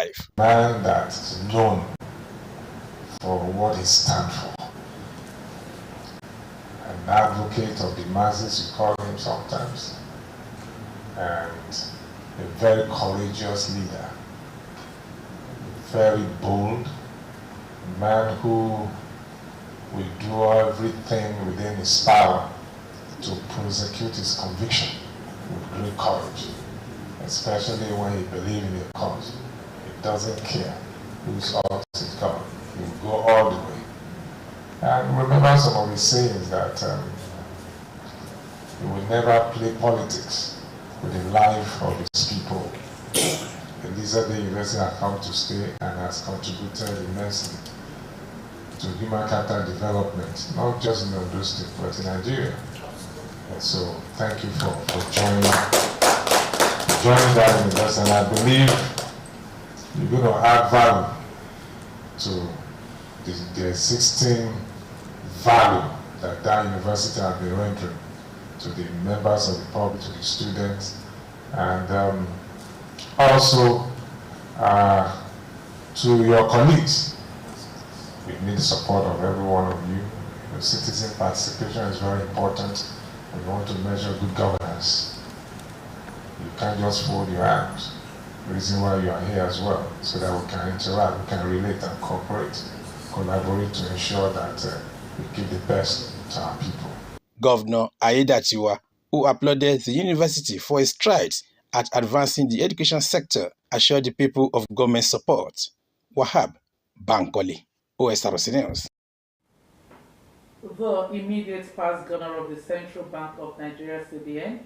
life. Man that's known for what he stands for. An advocate of the masses, you call him sometimes, and a very courageous leader, very bold, a man who will do everything within his power to prosecute his conviction with great courage, especially when he believes in a cause. He doesn't care whose odds it comes. He will go all the way. And remember some of his sayings that he will never play politics with the life of his people. Elizabeth University has come to stay and has contributed immensely to human capital development, not just in Ondo State, but in Nigeria. And so thank you for joining that university, and I believe you're going to add value to the existing value that university has been rendering to the members of the public, to the students, and also to your colleagues. We need the support of every one of you. Citizen participation is very important. We want to measure good governance. You can't just fold your hands. The reason why you are here as well, so that we can interact, we can relate and cooperate, collaborate to ensure that we give the best to our people. Governor Aiyedatiwa, who applauded the university for its strides at advancing the education sector, assured the people of government support. Wahab Bankole, Osrc News. The immediate past governor of the Central Bank of Nigeria, CBN,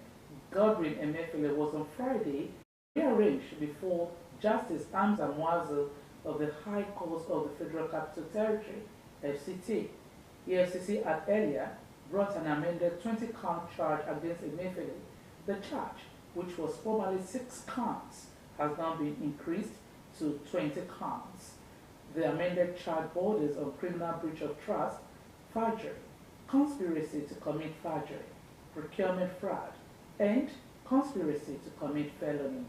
Godwin Emefiele, was on Friday rearranged before Justice Hamza Muazu of the High Court of the Federal Capital Territory, FCT. The FCC had earlier brought an amended 20-count charge against Emefiele. The charge, which was formerly 6 counts, has now been increased to 20 counts. The amended charge borders on criminal breach of trust, forgery, conspiracy to commit forgery, procurement fraud, and conspiracy to commit felony.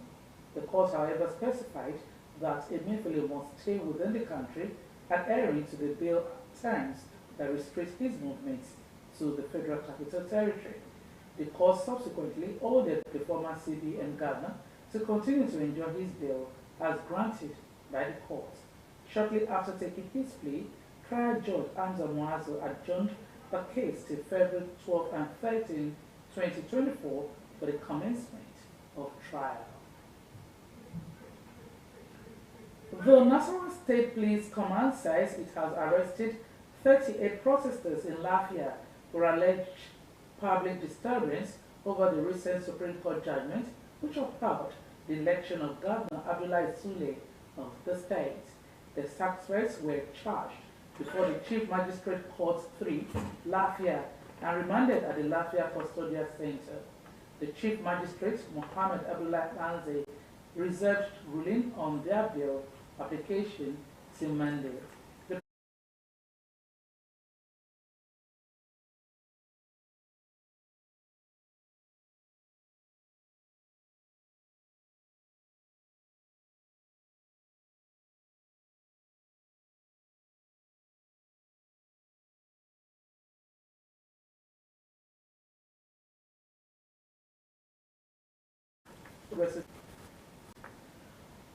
The court, however, specified that Emefiele must stay within the country, adhering to the bill terms that restrict his movements to the Federal Capital Territory. The court subsequently ordered the former CBN governor to continue to enjoy his bail as granted by the court. Shortly after taking his plea, trial judge Hamza Muazu adjourned the case till February 12 and 13, 2024 for the commencement of trial. The National State Police Command says it has arrested 38 protesters in Lafia for alleged public disturbance over the recent Supreme Court judgment which upheld the election of Governor Abdullahi Sule of the state. The suspects were charged before the Chief Magistrate Court 3, Lafia, and remanded at the Lafia Custodial Center. The Chief Magistrate, Mohammed Abdullah Anze, reserved ruling on their bail application till Monday.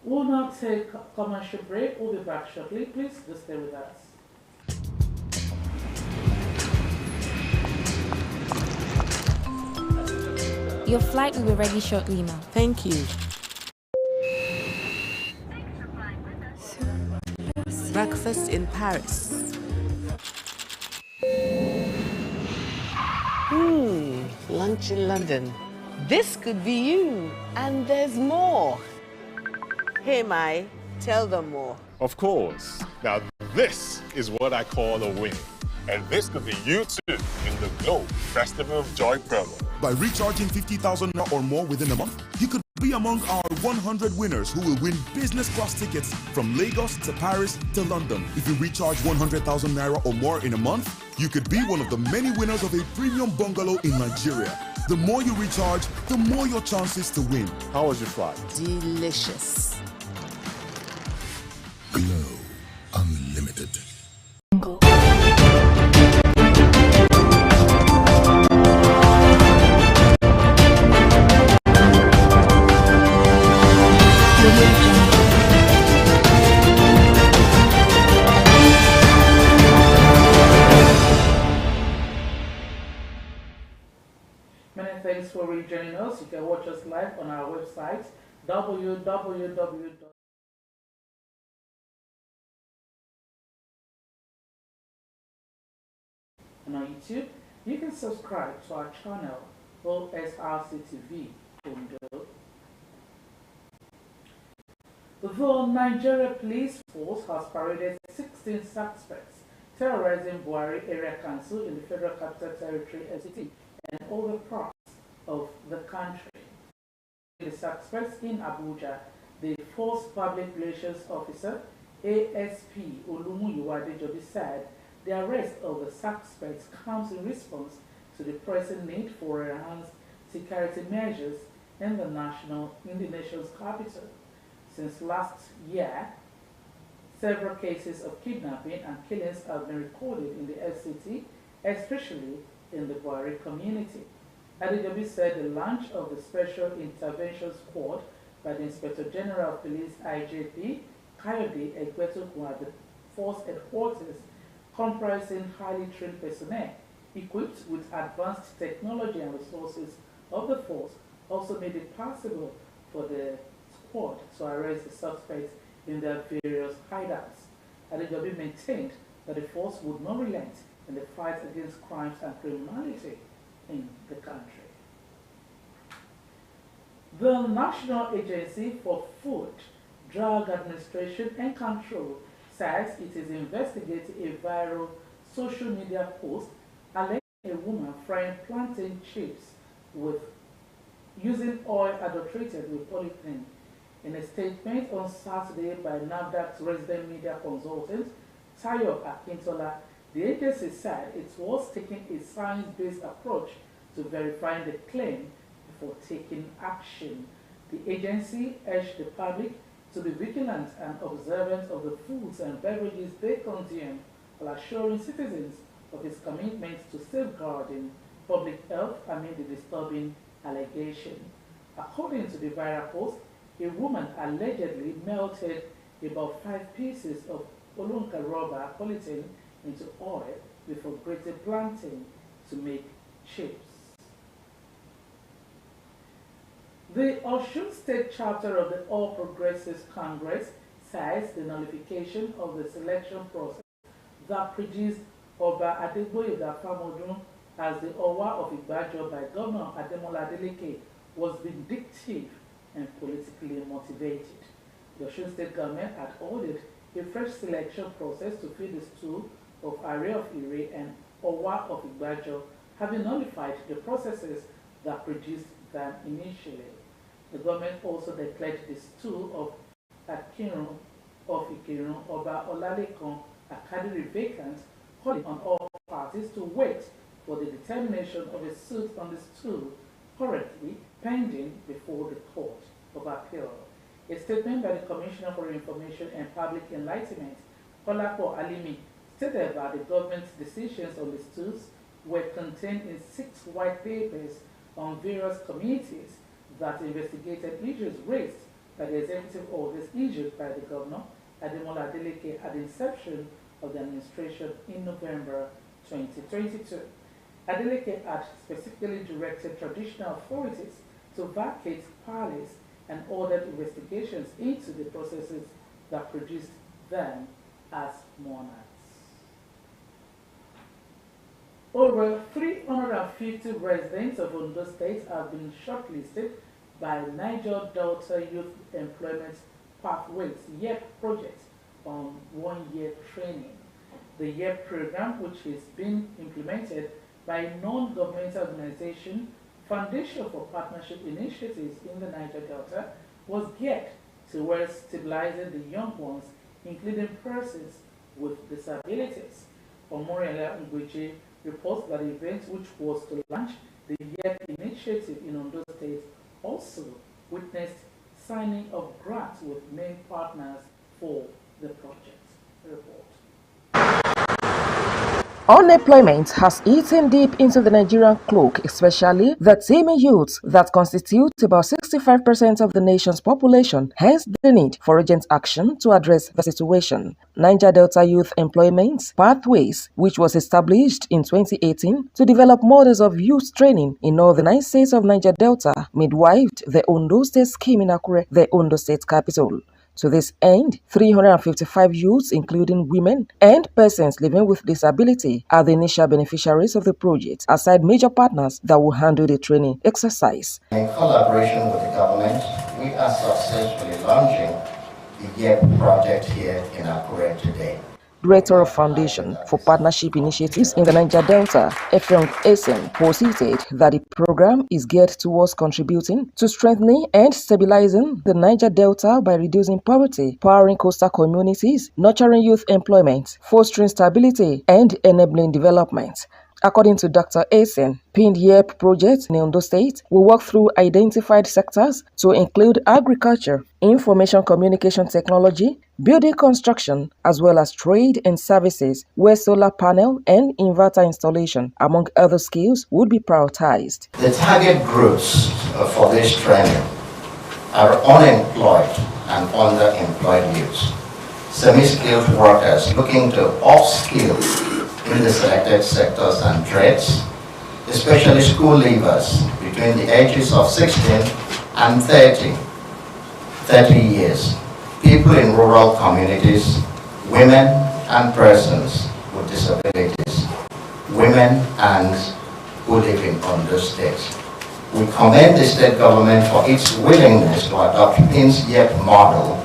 We'll now take a commercial break. We'll be back shortly. Please do stay with us. Your flight will be ready shortly now. Thank you. Breakfast in Paris. Lunch in London. This could be you. And there's more. Hey, Mai, tell them more. Of course. Now, this is what I call a win. And this could be you too in the Globe Festival of Joy promo. By recharging 50,000 or more within a month, you could be among our 100 winners who will win business class tickets from Lagos to Paris to London. If you recharge 100,000 naira or more in a month, you could be one of the many winners of a premium bungalow in Nigeria. The more you recharge, the more your chances to win. How was your flight? Delicious. for rejoining us. You can watch us live on our website, www. And on YouTube, you can subscribe to our channel, Osrc TV. The Nigeria Police Force has paraded 16 suspects terrorizing Buhari Area Council in the Federal Capital Territory (FCT) and other parts of the country. The suspects in Abuja, the Force Public Relations Officer, ASP Olumuyiwa Adejobi, said the arrest of the suspects comes in response to the pressing need for enhanced security measures in the nation's capital. Since last year, several cases of kidnapping and killings have been recorded in the FCT, especially in the Buhari community. Adejobi said the launch of the Special Intervention Squad by the Inspector General of Police IJP Kayode Egbetokun at the force headquarters, comprising highly trained personnel equipped with advanced technology and resources of the force, also made it possible for the squad to arrest the suspects in their various hideouts. Adejobi maintained that the force would not relent in the fight against crimes and criminality in the country. The National Agency for Food, Drug Administration and Control says it is investigating a viral social media post alleging a woman frying plantain chips with using oil adulterated with polythene. In a statement on Saturday by NAFDAC's resident media consultant, Tayo Akintola, the agency said it was taking a science-based approach to verifying the claim before taking action. The agency urged the public to be vigilant and observant of the foods and beverages they consume, while assuring citizens of its commitment to safeguarding public health amid the disturbing allegation. According to the viral post, a woman allegedly melted about 5 pieces of Olunka rubber polythene into oil before grating plantain to make chips. The Osrc State chapter of the All Progressives Congress says the nullification of the selection process that produced Oba Adegboyega Famodun as the Owa of Igbajo by Governor Ademola Adeleke was vindictive and politically motivated. The Osrc State government had ordered a fresh selection process to fill the stool of Are of Ire and Owa of Igbajo, having nullified the processes that produced them initially. The government also declared the stool of Akirun of Ikirun Oba Olalekan Akadiri vacant, calling on all parties to wait for the determination of a suit on the stool currently pending before the Court of Appeal. A statement by the Commissioner for Information and Public Enlightenment, Kolapo Alimi, stated that the government's decisions on the stools were contained in 6 white papers on various committees that investigated issues raised by the executive orders issued by the Governor Ademola Adeleke at the inception of the administration in November 2022. Adeleke had specifically directed traditional authorities to vacate palace and ordered investigations into the processes that produced them as monarchs. Over 350 residents of Ondo State have been shortlisted by Niger Delta Youth Employment Pathways YEP project on 1-year training. The YEP program, which is being implemented by a non-governmental organization, Foundation for Partnership Initiatives in the Niger Delta, was geared towards stabilizing the young ones, including persons with disabilities. Omoriala Ngweche reports that the event, which was to launch the YEP initiative in Ondo State, also witnessed signing of grants with main partners for the project. Report. Unemployment has eaten deep into the Nigerian cloak, especially the teeming youths that constitute about 65% of the nation's population, hence the need for urgent action to address the situation. Niger Delta Youth Employment Pathways, which was established in 2018 to develop models of youth training in all the 9 states of Niger Delta, midwifed the Ondo State scheme in Akure, the Ondo State capital. To this end, 355 youths, including women and persons living with disability, are the initial beneficiaries of the project, aside major partners that will handle the training exercise. In collaboration with the government, we are successfully launching the YEP project here in Akure today. Director of Foundation for Partnership Initiatives in the Niger Delta, Ephraim Esen, posited that the program is geared towards contributing to strengthening and stabilizing the Niger Delta by reducing poverty, powering coastal communities, nurturing youth employment, fostering stability, and enabling development. According to Dr. Esen, PIND-YEP project in Ondo State will work through identified sectors to include agriculture, information communication technology, building construction, as well as trade and services, where solar panel and inverter installation, among other skills, would be prioritized. The target groups for this training are unemployed and underemployed youths, semi-skilled workers looking to upskill in the selected sectors and trades, especially school leavers between the ages of 16 and 30 years, people in rural communities, women and persons with disabilities, women and who live in Ondo State. We commend the state government for its willingness to adopt PIN's YEP model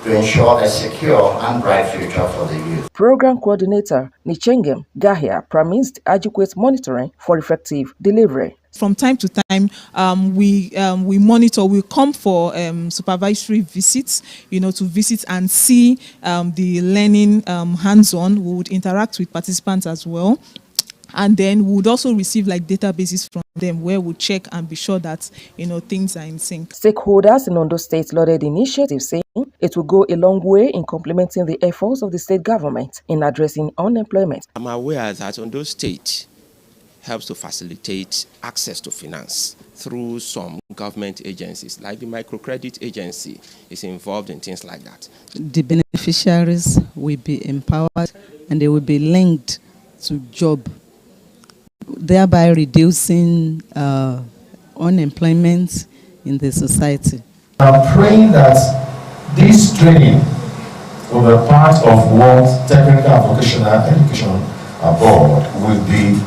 to ensure a secure and bright future for the youth. Program Coordinator Nichengem Gahia promised adequate monitoring for effective delivery. From time to time, we monitor. We come for supervisory visits, to visit and see the learning hands-on. We would interact with participants as well. And then we would also receive databases from them where we check and be sure that things are in sync. Stakeholders in Ondo State lauded the initiative, saying it will go a long way in complementing the efforts of the state government in addressing unemployment. I'm aware that Ondo State helps to facilitate access to finance through some government agencies, like the microcredit agency is involved in things like that. The beneficiaries will be empowered and they will be linked to job, thereby reducing unemployment in the society. I'm praying that this training will be part of what technical and vocational education board will be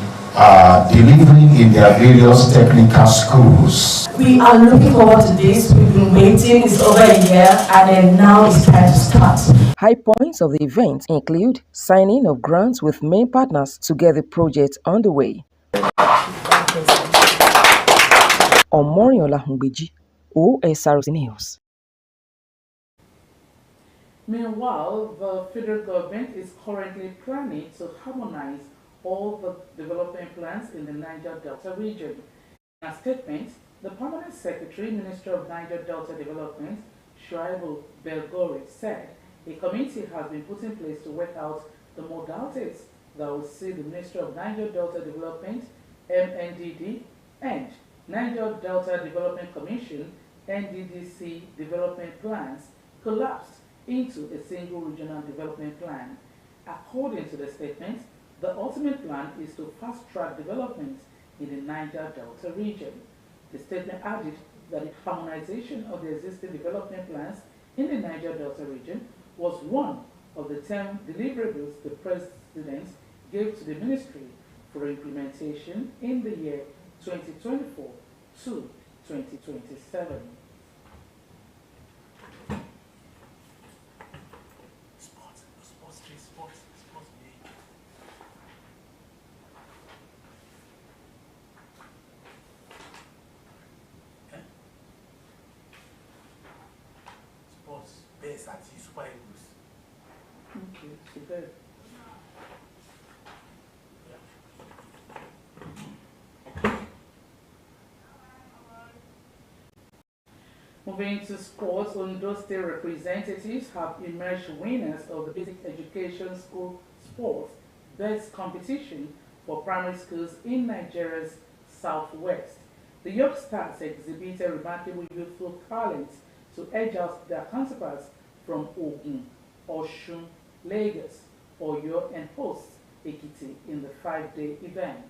delivering in their various technical schools. We are looking forward to this. We've been waiting. It's over a year, and then now it's time to start. High points of the event include signing of grants with main partners to get the project underway. Omoriola Humbeji, Osrc News. Meanwhile, the federal government is currently planning to harmonize all the development plans in the Niger Delta region. In a statement, the Permanent Secretary, Minister of Niger Delta Development, Shuaibu Belgore, said a committee has been put in place to work out the modalities that will see the Ministry of Niger Delta Development, MNDD, and Niger Delta Development Commission, NDDC, development plans collapsed into a single regional development plan. According to the statement, the ultimate plan is to fast-track development in the Niger Delta region. The statement added that the harmonization of the existing development plans in the Niger Delta region was one of the 10 deliverables the President gave to the Ministry for implementation in the year 2024 to 2027. Okay, super. Moving to sports, Ondo State representatives have emerged winners of the Basic Education School Sports Best Competition for Primary Schools in Nigeria's Southwest. The youngsters exhibited remarkable youthful talents to edge out their counterparts from Ogun, Osun, Lagos, Oyo, and hosts Ekiti in the 5-day event.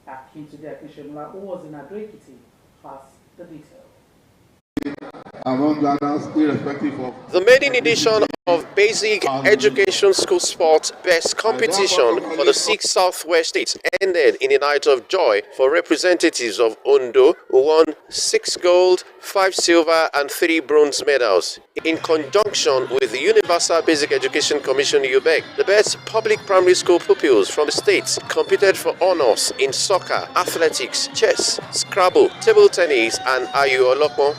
Akintunde Akinshemola, who was in Ado-Ekiti, has the details. Among learners, irrespective of the maiden edition of Basic Education School Sports Best Competition for the 6 Southwest states ended in a night of joy for representatives of Ondo, who won 6 gold, 5 silver, and 3 bronze medals. In conjunction with the Universal Basic Education Commission UBEC, the best public primary school pupils from the states competed for honors in soccer, athletics, chess, Scrabble, table tennis, and Ayu Olokmo.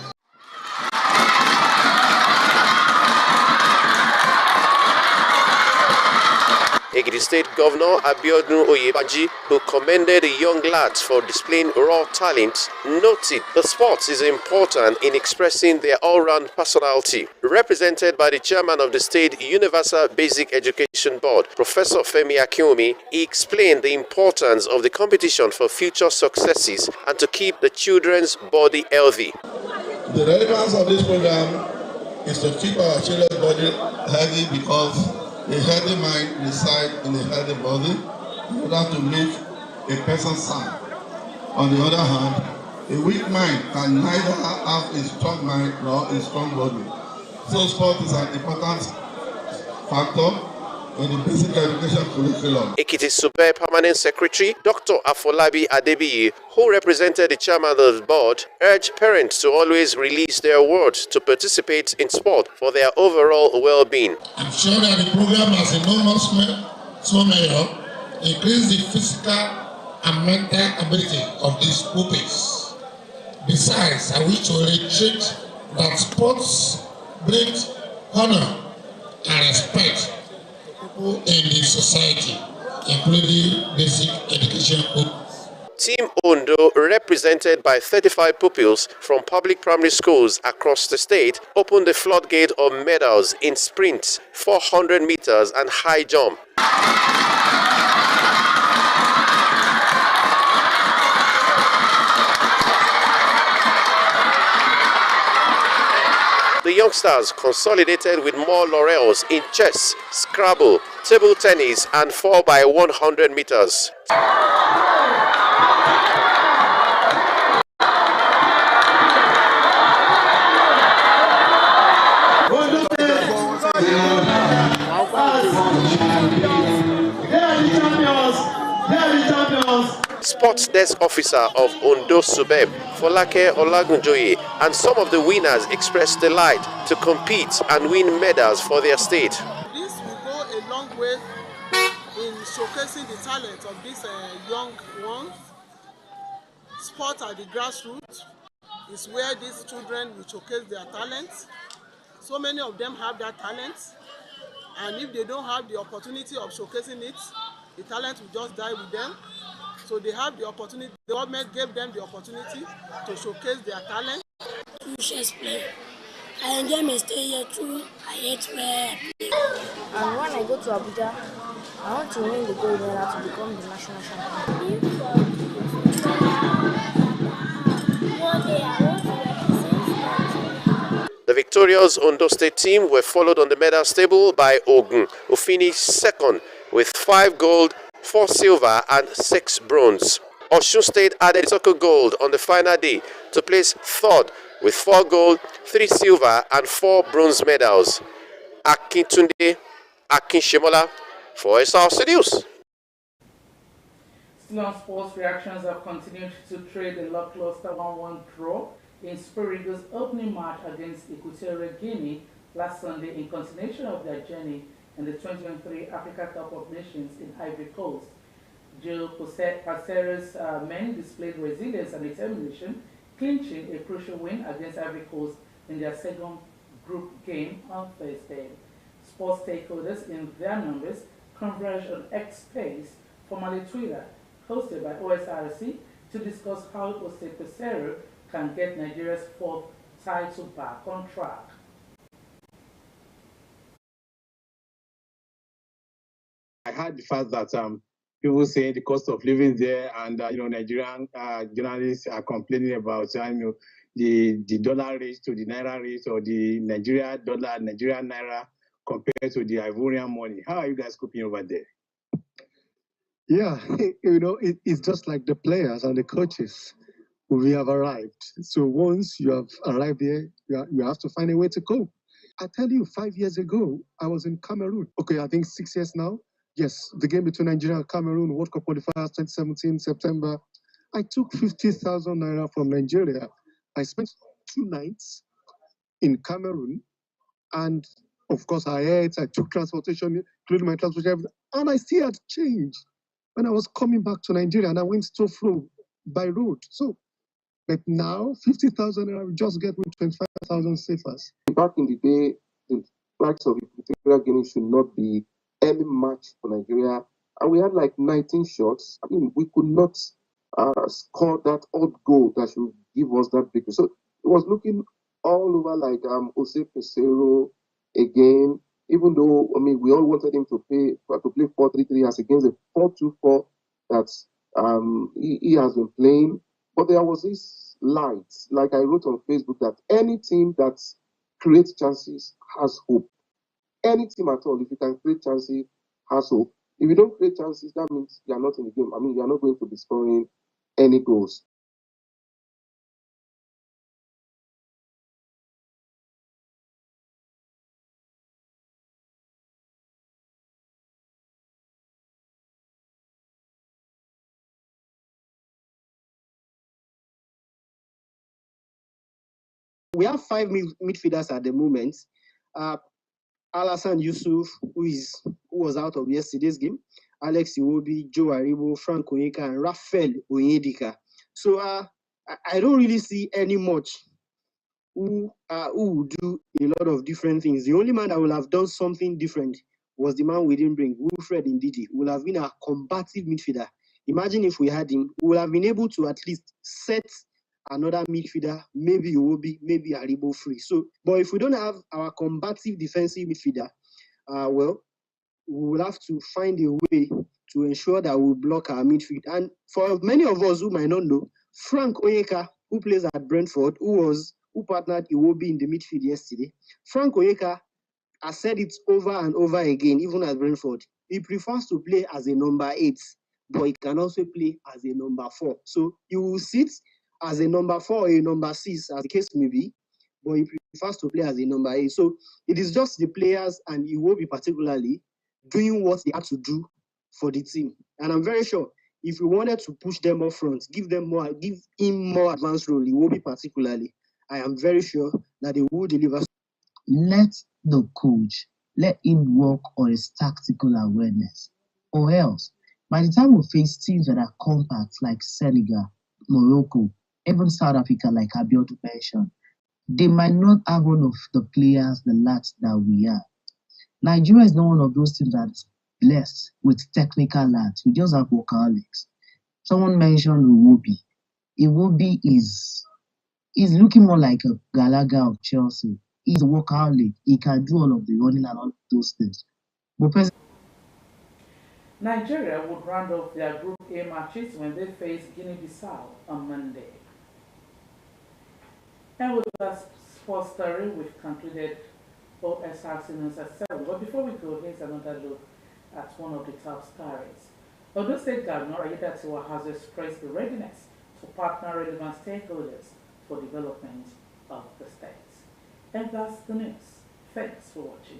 Ekiti State Governor Abiodun Oyebanji, who commended the young lads for displaying raw talent, noted the sports is important in expressing their all-round personality. Represented by the chairman of the State Universal Basic Education Board, Professor Femi Akinwumi, he explained the importance of the competition for future successes and to keep the children's body healthy. the relevance of this program is to keep our children's body healthy, because a healthy mind resides in a healthy body in order to make a person sound. On the other hand, a weak mind can neither have a strong mind nor a strong body. So sport is an important factor in the basic education curriculum. Ekiti Super Permanent Secretary Dr. Afolabi Adebiyi, who represented the chairman of the board, urged parents to always release their wards to participate in sport for their overall well-being. I'm sure that the program has enormous measure increase the physical and mental ability of these pupils. Besides, I wish to reiterate that sports brings honor and respect in the society, including basic education. Team Ondo, represented by 35 pupils from public primary schools across the state, opened the floodgate of medals in sprints, 400 meters, and high jump. The youngsters consolidated with more laurels in chess, Scrabble, table tennis, and 4x100 meters. Sports desk officer of Ondo Subeb, Folake Olagunjoye, and some of the winners expressed delight to compete and win medals for their state. This will go a long way in showcasing the talent of these young ones. Sport at the grassroots is where these children will showcase their talents. So many of them have that talent, and if they don't have the opportunity of showcasing it, the talent will just die with them. So they have the opportunity, the government gave them the opportunity to showcase their talent. Chess player. I enjoy my stay here too. I hate where I play. And when I go to Abuja, I want to win the gold medal to become the national champion. One day I want to represent. The victorious Ondo State team were followed on the medal table by Ogun, who finished second with 5 gold, 4 silver, and 6 bronze. Osun State added soccer gold on the final day to place third with 4 gold, 3 silver, and 4 bronze medals. Akintunde Akinshemola for Osrc News. Still on sports, reactions have continued to trade a lackluster 1-1 draw in Super Eagles' opening match against Equatorial Guinea last Sunday in continuation of their journey in the 2023 Africa Cup of Nations in Ivory Coast. Joe Pacero's men displayed resilience and determination, clinching a crucial win against Ivory Coast in their second group game on Thursday. Sports stakeholders in their numbers converged on X Space, formerly Twitter, hosted by Osrc, to discuss how Jose Pacero can get Nigeria's 4th title back on track. I heard the fact that people say the cost of living there, and Nigerian journalists are complaining about the dollar rate to the naira rate, or the Nigeria dollar, Nigerian naira compared to the Ivorian money. How are you guys coping over there? Yeah, it's just like the players and the coaches. We have arrived. So once you have arrived there, you have to find a way to cope. I tell you, 5 years ago, I was in Cameroon. Okay, I think 6 years now. Yes, the game between Nigeria and Cameroon, World Cup qualifiers 2017, September. I took 50,000 naira from Nigeria. I spent 2 nights in Cameroon, and of course I ate, I took transportation, including my transportation, and I still had change when I was coming back to Nigeria, and I went to flow by road. So, but now 50,000 naira, we just get with 25,000 safers. Back in the day, the likes of Equatorial Guinea should not be any match for Nigeria, and we had like 19 shots. I mean, we could not score that odd goal that should give us that victory. So it was looking all over like Jose Pesero again. Even though we all wanted him to play 4-3-3 as against the 4-2-4 that he has been playing. But there was this light, like I wrote on Facebook, that any team that creates chances has hope. Any team at all, if you can create chances, has hope. If you don't create chances, that means you are not in the game. You are not going to be scoring any goals. We have 5 midfielders at the moment. Alassane Yusuf, who was out of yesterday's game, Alex Iwobi, Joe Aribo, Frank Onyeka, and Raphael Onyedika. So I don't really see any much who will do a lot of different things. The only man that will have done something different was the man we didn't bring, Wilfred Ndidi, who will have been a combative midfielder. Imagine if we had him, we would have been able to at least set another midfielder, maybe Iwobi, maybe Aribo free. So, but if we don't have our combative defensive midfielder, well, we will have to find a way to ensure that we block our midfield. And for many of us who might not know, Frank Onyeka, who plays at Brentford, who partnered Iwobi in the midfield yesterday, Frank Onyeka has said it over and over again, even at Brentford. He prefers to play as a number 8, but he can also play as a number 4. So he will sit as a number 4 or a number 6, as the case may be, but he prefers to play as a number 8. So it is just the players, and Iwobi particularly, doing what they have to do for the team. And I'm very sure if we wanted to push them up front, give him more advanced role, Iwobi particularly, I am very sure that they will deliver. Let the coach, let him work on his tactical awareness. Or else, by the time we face teams that are compact like Senegal, Morocco, even South Africa like Abiodun mentioned, they might not have one of the players, the lads that we have. Nigeria is not one of those teams that's blessed with technical lads. We just have workaholics. Someone mentioned Iwobi. Iwobi is looking more like a Gallagher of Chelsea. He's a workaholic. He can do all of the running and all of those things. But Nigeria would round off their Group A matches when they face Guinea-Bissau on Monday. And with that sports story, we've concluded Osrc News at 7. But before we go, here's another look at one of the top stories. Ondo State Governor Ayedatiwa has expressed the readiness to partner relevant stakeholders for development of the state. And that's the news. Thanks for watching.